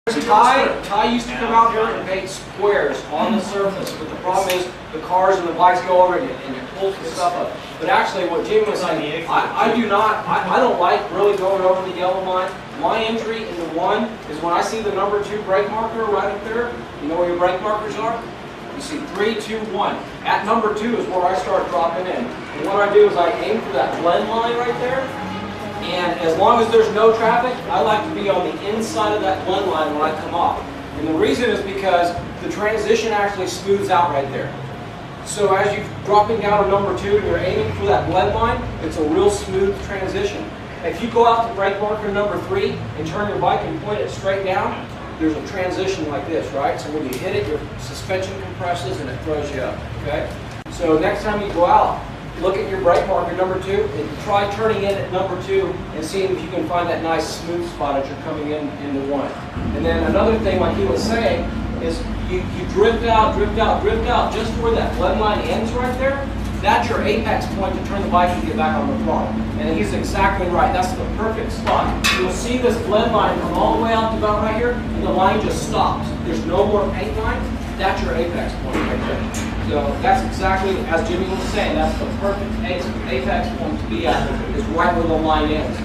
Ty used to come out here and paint squares on the surface, but the problem is the cars and the bikes go over and it pulls the stuff up. But actually what Jimmy was saying, I don't like really going over the yellow line. My entry into one is when I see the number 2 brake marker right up there. You know where your brake markers are? You see 3, 2, 1. At number 2 is where I start dropping in. And what I do is I aim for that blend line right there. And as long as there's no traffic, I like to be on the inside of that blend line when I come off. And the reason is because the transition actually smooths out right there. So as you're dropping down to number 2 and you're aiming for that blend line, it's a real smooth transition. If you go out to brake marker number 3 and turn your bike and point it straight down, there's a transition like this, right? So when you hit it, your suspension compresses and it throws you up, okay? So next time you go out, look at your brake marker number 2 and try turning in at number 2 and seeing if you can find that nice smooth spot as you're coming in into 1. And then another thing, like he was saying, is you drift out, drift out, drift out, just where that blend line ends right there. That's your apex point to turn the bike and get back on the throttle. And he's exactly right. That's the perfect spot. You'll see this blend line come all the way out to about right here, and the line just stops. There's no more paint line. That's your apex point right there. So that's exactly, as Jimmy was saying, that's the perfect apex point to be at, is right where the line ends.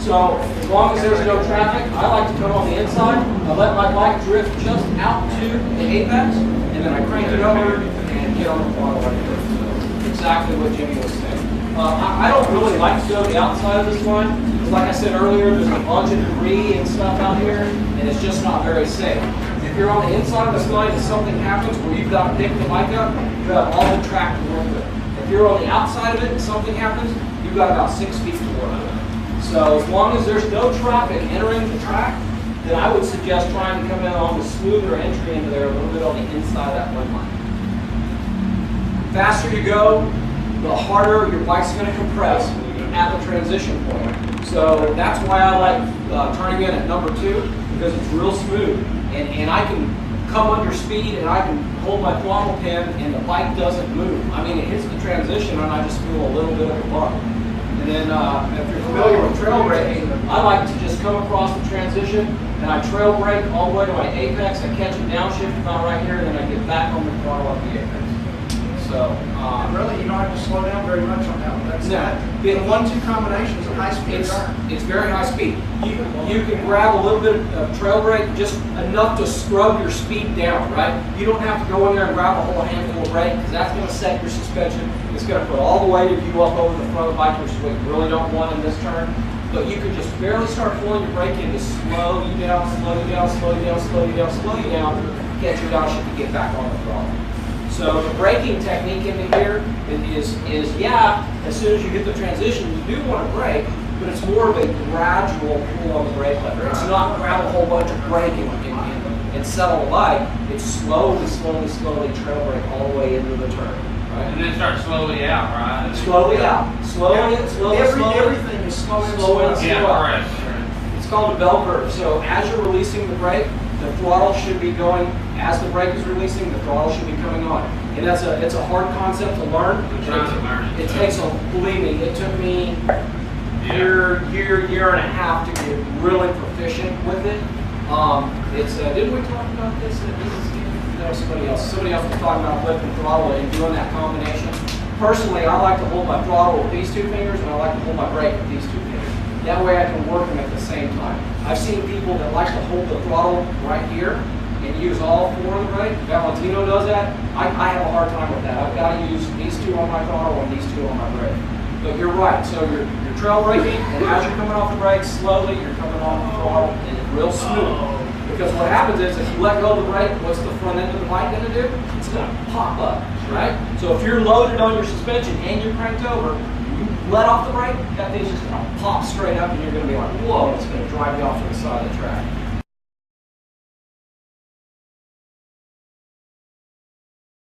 So as long as there's no traffic, I like to come on the inside. I let my bike drift just out to the apex, and then I crank it over and get on the throttle right there. So exactly what Jimmy was saying. I don't really like to go to the outside of this line, because like I said earlier, there's a bunch of debris and stuff out here, and it's just not very safe. If you're on the inside of this line and something happens where you've got to pick the bike up, you have all the track to work with. If you're on the outside of it and something happens, you've got about 6 feet to work with. So as long as there's no traffic entering the track, then I would suggest trying to come in on the smoother entry into there a little bit on the inside of that blend line. The faster you go, the harder your bike's going to compress at the transition point. So that's why I like turning in at number 2, because it's real smooth. And I can come under speed and I can hold my throttle pin and the bike doesn't move. I mean, it hits the transition and I just feel a little bit of a bump. And then if you're familiar with trail braking, I like to just come across the transition and I trail brake all the way to my apex. I catch a downshift about right here and then I get back on the throttle at the apex. So really, you don't have to slow down very much on that one. That's the 1-2 combination is a high speed. It's very high speed. You can grab a little bit of trail brake, just enough to scrub your speed down, right? You don't have to go in there and grab a whole handful of brake, because that's going to set your suspension. It's going to put all the weight of you up over the front of the bike, which is what you really don't want in this turn. But you can just barely start pulling your brake in to slow you down, slow you down, slow you down, slow you down, slow you down, get your downshift to get back on the throttle. So the braking technique in here is yeah, as soon as you hit the transition, you do want to brake, but it's more of a gradual pull on the brake lever. It's not grab a whole bunch of brake and settle the bike. It's slowly, slowly, slowly trail brake all the way into the turn. Right? And then start slowly out, right? Slowly out. Slowly, slowly, slowly. Everything is slow and slow and slow. Yeah, correct. It's called a bell curve. So as you're releasing the brake, the throttle should be going, as the brake is releasing, the throttle should be coming on. And it's a hard concept to learn. It takes, believe me, it took me year and a half to get really proficient with it. Didn't we talk about this? No, somebody else was talking about flipping throttle and doing that combination. Personally, I like to hold my throttle with these 2 fingers, and I like to hold my brake with these 2 fingers. That way I can work them at the same time. I've seen people that like to hold the throttle right here and use all 4 of the brake. Valentino does that. I have a hard time with that. I've got to use these 2 on my throttle and these 2 on my brake. But you're right. So you're trail braking, and as you're coming off the brake, slowly you're coming off the throttle, and it's real smooth. Because what happens is, if you let go of the brake, what's the front end of the bike going to do? It's going to pop up, right? So if you're loaded on your suspension and you're cranked over, you let off the brake, that thing's just going to pop straight up, and you're going to be like, whoa, it's going to drive you off to the side of the track.